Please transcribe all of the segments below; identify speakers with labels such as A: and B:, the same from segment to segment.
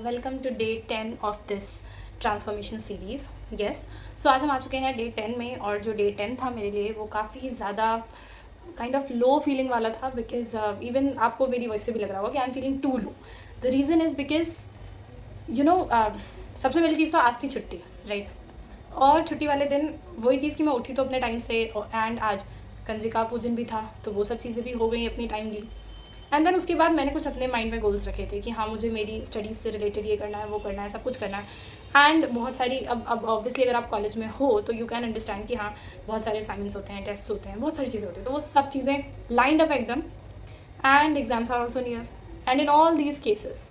A: Welcome to day 10 of this transformation series. Yes, so आज हम आ चुके हैं डे 10 में, और जो डे 10 था मेरे लिए वो काफ़ी ज़्यादा काइंड ऑफ लो फीलिंग वाला था, बिकॉज इवन आपको मेरी वॉइस से भी लग रहा होगा कि I am feeling too low. The reason is because सबसे पहली चीज़ तो आज थी छुट्टी, राइट। और छुट्टी वाले दिन वही चीज़ कि मैं उठी तो अपने टाइम से, एंड आज कंजिका पूजन भी था, तो वो सब चीज़ें भी हो गई अपनी टाइमली। एंड देन उसके बाद मैंने कुछ अपने माइंड में गोल्स रखे थे कि हाँ, मुझे मेरी स्टडीज़ से रिलेटेड ये करना है, वो करना है, सब कुछ करना है। एंड बहुत सारी अब ऑब्वियसली अगर आप कॉलेज में हो तो यू कैन अंडरस्टैंड कि हाँ, बहुत सारे असाइनमेंट्स होते हैं, टेस्ट होते हैं, बहुत सारी चीज़ें होती हैं, तो वो सब चीज़ें लाइंड अप एकदम। And exams are also near. And in all these cases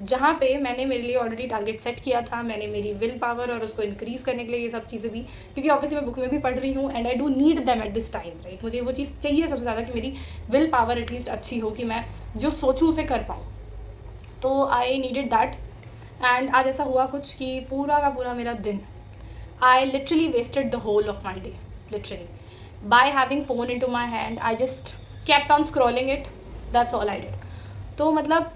A: जहाँ पे मैंने मेरे लिए ऑलरेडी टारगेट सेट किया था, मैंने मेरी विल पावर और उसको इंक्रीज़ करने के लिए ये सब चीज़ें भी, क्योंकि ऑब्वियसली मैं बुक में भी पढ़ रही हूँ and I do need them at this time, right. मुझे वो चीज़ चाहिए सबसे ज़्यादा कि मेरी विल पावर एटलीस्ट अच्छी हो, कि मैं जो सोचूँ उसे कर पाऊँ। तो आई नीडेड दैट। एंड आज ऐसा हुआ कुछ कि पूरा का पूरा मेरा दिन, I literally wasted the whole of my day, literally by having phone into my hand. I just kept on scrolling it, that's all I did. तो मतलब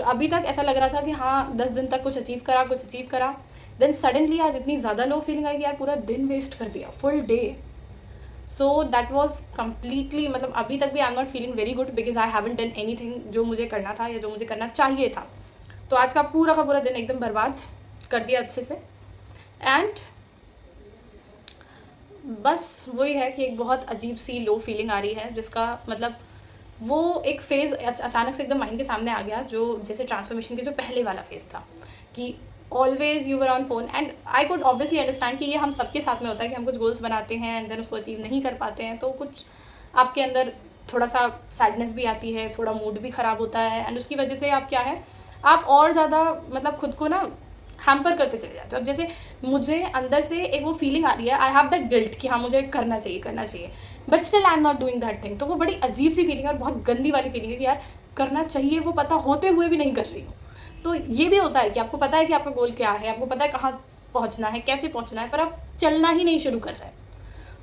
A: अभी तक ऐसा लग रहा था कि हाँ 10 दिन तक कुछ अचीव करा। देन सडनली आज इतनी ज़्यादा लो फीलिंग आई कि यार पूरा दिन वेस्ट कर दिया, full day. So that was completely, मतलब अभी तक भी आई am not feeling very good, because I haven't done anything जो मुझे करना था या जो मुझे करना चाहिए था। तो आज का पूरा दिन एकदम बर्बाद कर दिया अच्छे से। एंड बस वही है कि एक बहुत अजीब सी लो फीलिंग आ रही है, जिसका मतलब वो एक फ़ेज़ अचानक से एकदम माइंड के सामने आ गया, जो जैसे ट्रांसफॉर्मेशन के जो पहले वाला फ़ेज़ था कि always you were on phone. And I could obviously understand कि ये हम सबके साथ में होता है कि हम कुछ गोल्स बनाते हैं एंड देन उसको अचीव नहीं कर पाते हैं, तो कुछ आपके अंदर थोड़ा सा सैडनेस भी आती है, थोड़ा मूड भी ख़राब होता है, एंड उसकी वजह से आप क्या है, आप और ज़्यादा मतलब खुद को ना हैम्पर करते चले जाते हो। अब जैसे मुझे अंदर से एक वो फीलिंग आ रही है, आई हैव दैट गिल्ट कि हाँ मुझे करना चाहिए, but still I am not doing that thing. तो वो बड़ी अजीब सी फीलिंग है और बहुत गंदी वाली फीलिंग है कि यार करना चाहिए, वो पता होते हुए भी नहीं कर रही हूँ। तो ये भी होता है कि आपको पता है कि आपका गोल क्या है, आपको पता है कहाँ पहुँचना है, कैसे पहुँचना है, पर आप चलना ही नहीं शुरू कर रहे हैं।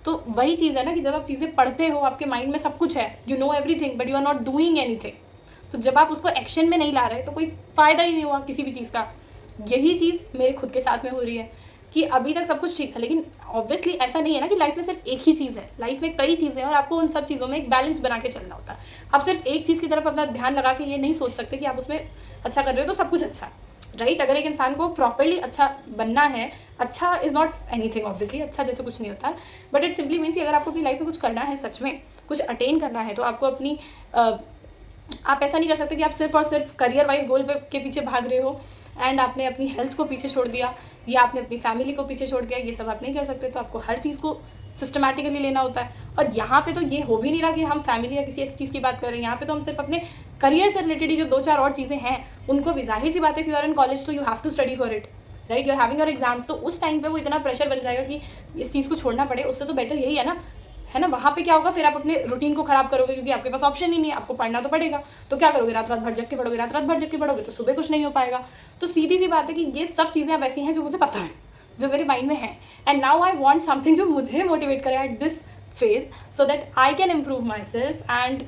A: तो वही चीज़ है ना कि जब आप चीज़ें पढ़ते हो, आपके माइंड में सब कुछ है, you know everything, but you are not doing anything. तो जब आप उसको एक्शन में नहीं ला रहे तो कोई फ़ायदा ही नहीं हुआ किसी भी चीज़ का। यही चीज़ मेरे खुद के साथ में हो रही है कि अभी तक सब कुछ ठीक था, लेकिन ऑब्वियसली ऐसा नहीं है ना कि लाइफ में सिर्फ एक ही चीज़ है, लाइफ में कई चीज़ें हैं और आपको उन सब चीज़ों में एक बैलेंस बना के चलना होता है। आप सिर्फ एक चीज़ की तरफ अपना ध्यान लगा के ये नहीं सोच सकते कि आप उसमें अच्छा कर रहे हो तो सब कुछ अच्छा है, राइट। अगर एक इंसान को प्रॉपरली अच्छा बनना है, अच्छा इज़ नॉट एनीथिंग ऑब्वियसली, अच्छा जैसे कुछ नहीं होता, बट इट सिंपली मीन्स कि अगर आपको अपनी लाइफ में कुछ करना है, सच में कुछ अटेन करना है, तो आपको अपनी आप ऐसा नहीं कर सकते कि आप सिर्फ और सिर्फ करियर वाइज गोल के पीछे भाग रहे हो एंड आपने अपनी हेल्थ को पीछे छोड़ दिया या आपने अपनी फैमिली को पीछे छोड़ दिया। ये सब आप नहीं कर सकते। तो आपको हर चीज़ को सिस्टमैटिकली लेना होता है। और यहाँ पे तो ये हो भी नहीं रहा कि हम फैमिली या किसी ऐसी चीज़ की बात कर रहे हैं, यहाँ पे तो हम सिर्फ अपने करियर से रिलेटेड ही जो 2-4 और चीज़ें हैं उनको भी, जाहिर सी बात है, if you are in college तो you have to study for it, right. You are having your exams, तो उस टाइम पे वो इतना प्रेशर बन जाएगा कि इस चीज़ को छोड़ना पड़े। उससे तो बेटर यही है ना। वहाँ पे क्या होगा, फिर आप अपने रूटीन को ख़राब करोगे क्योंकि आपके पास ऑप्शन ही नहीं है, आपको पढ़ना तो पड़ेगा। तो क्या करोगे, रात रात भर जग के पढ़ोगे, रात रात भर जग के पढ़ोगे तो सुबह कुछ नहीं हो पाएगा। तो सीधी सी बात है कि ये सब चीज़ें अब ऐसी हैं जो मुझे पता है, जो मेरे माइंड में है, and now I want something जो मुझे मोटिवेट करे at this phase so that I can improve my self. And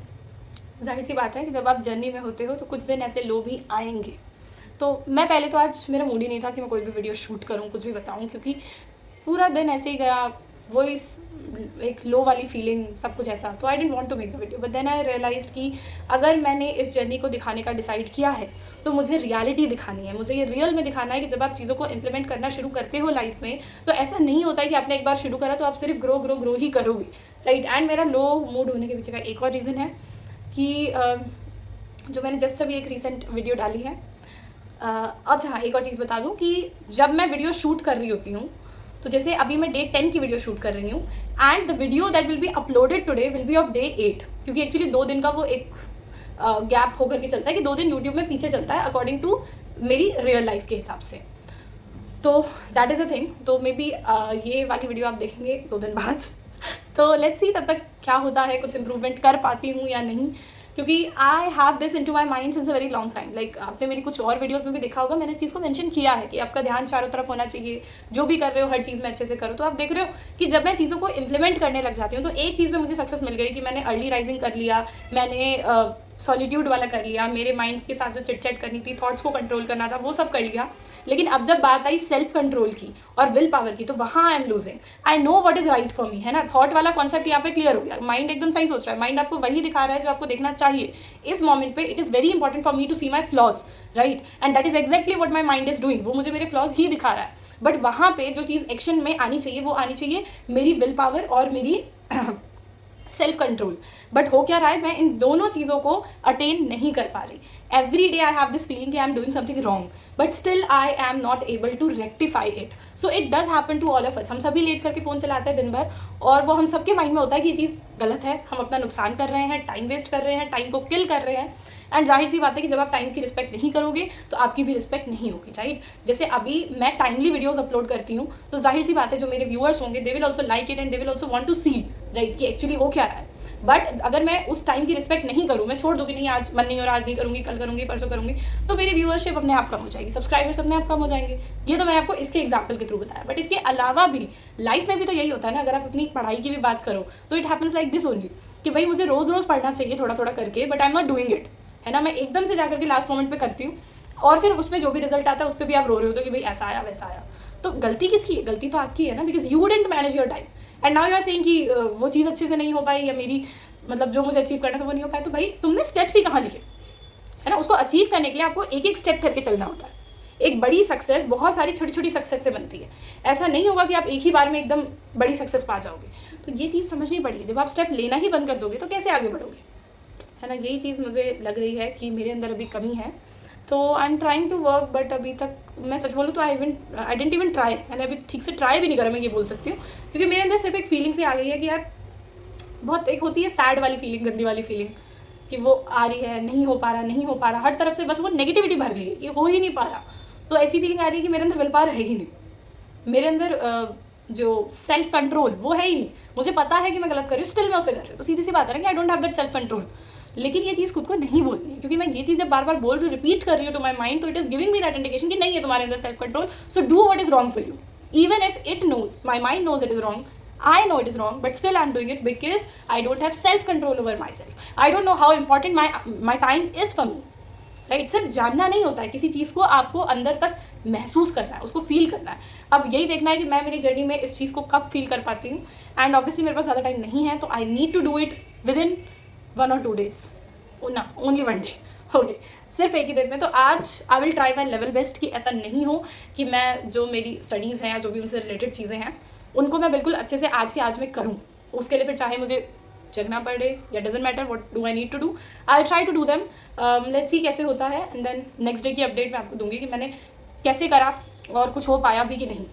A: जाहिर सी बात है कि जब आप जर्नी में होते हो तो कुछ दिन ऐसे लो भी आएंगे। तो मैं पहले तो आज मेरा मूड ही नहीं था कि मैं कोई भी वीडियो शूट करूँ, कुछ भी बताऊँ, क्योंकि पूरा दिन ऐसे ही गया, वो इस एक लो वाली फीलिंग, सब कुछ ऐसा। तो I didn't want to make the video, but then I realise कि अगर मैंने इस जर्नी को दिखाने का डिसाइड किया है तो मुझे रियलिटी दिखानी है, मुझे ये रियल में दिखाना है कि जब आप चीज़ों को इम्प्लीमेंट करना शुरू करते हो लाइफ में, तो ऐसा नहीं होता है कि आपने एक बार शुरू करा तो आप सिर्फ ग्रो ही करोगे, राइट। एंड मेरा लो मूड होने के पीछे का एक और रीज़न है कि जो मैंने जस्ट अभी एक रिसेंट वीडियो डाली है। अच्छा हाँ, एक और चीज़ बता दूँ कि जब मैं वीडियो शूट कर रही होती हूँ, तो जैसे अभी मैं डे 10 की वीडियो शूट कर रही हूँ and the video that will be uploaded today will be of day 8, क्योंकि एक्चुअली 2 दिन का वो एक गैप होकर के चलता है कि 2 दिन यूट्यूब में पीछे चलता है अकॉर्डिंग टू मेरी रियल लाइफ के हिसाब से। तो दैट इज़ अ थिंग। तो मे बी ये वाली वीडियो आप देखेंगे 2 दिन बाद तो लेट्स सी तब तक क्या होता है, कुछ इम्प्रूवमेंट कर पाती हूँ या नहीं, क्योंकि I have this into my mind since a very long time. Like आपने मेरी कुछ और वीडियोज़ में भी देखा होगा, मैंने इस चीज़ को मेंशन किया है कि आपका ध्यान चारों तरफ होना चाहिए, जो भी कर रहे हो हर चीज़ में अच्छे से करो। तो आप देख रहे हो कि जब मैं चीज़ों को इम्प्लीमेंट करने लग जाती हूँ तो एक चीज़ में मुझे सक्सेस मिल गई कि मैंने अर्ली राइजिंग कर लिया, मैंने सॉलिट्यूड वाला कर लिया, मेरे माइंड के साथ जो चिट-चैट करनी थी, थॉट्स को कंट्रोल करना था, वो सब कर लिया। लेकिन अब जब बात आई सेल्फ कंट्रोल की और विल पावर की, तो वहाँ I am losing. I know what is right for me, है ना? थॉट वाला कॉन्सेप्ट यहाँ पे क्लियर हो गया। माइंड एकदम सही सोच रहा है, माइंड आपको वही दिखा रहा है जो आपको देखना चाहिए। इस मोमेंट पे it is very important for me to see my flaws, right? And that is exactly what my mind is doing. वो मुझे मेरे फ्लॉज ही दिखा रहा है। बट वहाँ पे जो चीज़ एक्शन में आनी चाहिए, वो आनी चाहिए मेरी विल पावर और मेरी सेल्फ कंट्रोल। बट हो क्या रहा है, मैं इन दोनों चीज़ों को अटेन नहीं कर पा रही। Every day I have this feeling कि I am doing something wrong, but still I am not able to rectify it. So it does happen to all of us. हम सभी लेट करके फ़ोन चलाते हैं दिन भर, और वो हम सबके माइंड में होता है कि ये चीज़ गलत है, हम अपना नुकसान कर रहे हैं, टाइम वेस्ट कर रहे हैं, टाइम को किल कर रहे हैं। एंड जाहिर सी बात है कि जब आप टाइम की रिस्पेक्ट नहीं करोगे तो आपकी भी रिस्पेक्ट नहीं होगी, राइट? जैसे अभी मैं टाइमली वीडियोस अपलोड करती हूँ, तो जाहिर सी बात है जो मेरे व्यूअर्स होंगे, they will also like it and they will also want to see, right, कि एक्चुअली हो क्या रहा है। बट अगर मैं उस टाइम की रिस्पेक्ट नहीं करूँ, मैं छोड़ दूँ कि नहीं आज मन नहीं हो रहा, आज नहीं करूँगी, कल करूँगी, परसों करूँगी, तो मेरी व्यूअरशिप अपने आप कम हो जाएगी, सब्सक्राइबर्स अपने आप कम हो जाएंगे। ये तो मैंने आपको इसके एग्जाम्पल के थ्रू बताया। बट इसके अलावा भी लाइफ में भी तो यही होता है ना। अगर आप अपनी पढ़ाई की भी बात करो तो it happens like this only, कि भाई मुझे रोज़ रोज़ पढ़ना चाहिए थोड़ा थोड़ा करके, but I am not doing it, है ना? मैं एकदम से जाकर के लास्ट मोमेंट पे करती हूँ, और फिर उसमें जो भी रिजल्ट आता है उस पर भी आप रो रहे हो तो कि भाई ऐसा आया वैसा आया। तो गलती किसकी है? गलती तो आपकी है ना, because you didn't manage your time. And now you are saying कि वो चीज़ अच्छे से नहीं हो पाई, या मेरी मतलब जो मुझे अचीव करना था वो नहीं हो पाया। तो भाई तुमने स्टेप्स ही कहाँ लिए, है ना? उसको अचीव करने के लिए आपको एक एक स्टेप करके चलना होता है। एक बड़ी सक्सेस बहुत सारी छोटी छोटी सक्सेस से बनती है। ऐसा नहीं होगा कि आप एक ही बार में एकदम बड़ी सक्सेस पा जाओगे। तो ये चीज़ समझनी पड़ेगी। जब आप स्टेप लेना ही बंद कर दोगे तो कैसे आगे बढ़ोगे, है ना? यही चीज़ मुझे लग रही है कि मेरे अंदर अभी कमी है। तो I am trying to work, but अभी तक मैं सच बोलूँ तो आई डेंट इवन ट्राई। मैंने अभी ठीक से ट्राई भी नहीं करा, मैं ये बोल सकती हूँ, क्योंकि मेरे अंदर सिर्फ एक फीलिंग से आ गई है कि यार बहुत एक होती है सैड वाली फीलिंग, गंदी वाली फीलिंग, कि वो आ रही है, नहीं हो पा रहा, नहीं हो पा रहा, हर तरफ से बस वो नेगेटिविटी भर गई है कि हो ही नहीं पा रहा। तो ऐसी फीलिंग आ रही है कि मेरे अंदर विल पावर है ही नहीं, मेरे अंदर जो सेल्फ कंट्रोल वो है ही नहीं। मुझे पता है कि मैं गलत कर रही हूँ, स्टिल मैं उसे कर रही हूँ। तो सीधी सी बात है ना कि I don't have that self control. लेकिन ये चीज़ खुद को नहीं बोलनी है, क्योंकि मैं ये चीज़ जब बार बार बोल रही हूँ, रिपीट कर रही हूँ टू माई माइंड, तो it is giving me that indication कि नहीं है तुम्हारे अंदर self control. So do what is wrong for you, even if it knows, my mind knows it is wrong, I know it is wrong, but still I'm doing it because I don't have self control over myself. I don't know how important my time is for me. Right? सिर्फ जानना नहीं होता है, किसी चीज़ को आपको अंदर तक महसूस करना है, उसको फील करना है। अब यही देखना है कि मैं मेरी जर्नी में इस चीज़ को कब फील कर पाती हूँ। एंड ऑब्वियसली मेरे पास ज़्यादा टाइम नहीं है, तो I need to do it within 1 or 2 days, ना ओनली 1 day, ओके, सिर्फ एक ही दिन में। तो आज I will try my level best कि ऐसा नहीं हो कि मैं जो मेरी स्टडीज़ हैं या जो भी उनसे रिलेटेड चीज़ें हैं उनको मैं बिल्कुल अच्छे से आज के आज में करूँ। उसके लिए फिर चाहे मुझे जगना पड़े या doesn't matter what do I need to do, I try to do them. Let's see कैसे होता है, एंड देन नेक्स्ट डे की अपडेट मैं आपको दूंगी कि मैंने कैसे करा और कुछ हो पाया भी कि नहीं।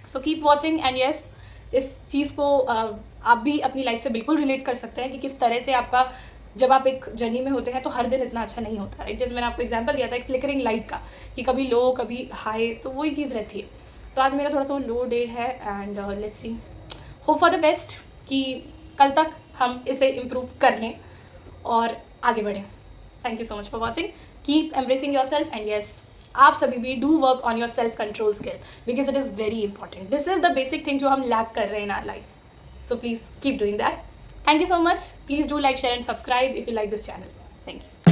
A: So keep watching, and yes, इस चीज़ को आप भी अपनी लाइफ से बिल्कुल रिलेट कर सकते हैं कि किस तरह से आपका जब आप एक जर्नी में होते हैं तो हर दिन इतना अच्छा नहीं होता, राइट? जैसे मैंने आपको एग्जांपल दिया था एक फ्लिकरिंग लाइट का, कि कभी लो कभी हाई, तो वही चीज़ रहती है। तो आज मेरा थोड़ा सा लो डे है, and let's see, hope for the best कि कल तक हम इसे इम्प्रूव कर लें और आगे बढ़ें। Thank you so much for watching, keep embracing yourself, and yes, आप सभी भी do work on your self control skill, because it is very important. This is the basic thing जो हम लैक कर रहे हैं in our lifes. So please keep doing that. Thank you so much. Please do like, share and subscribe if you like this channel. Thank you.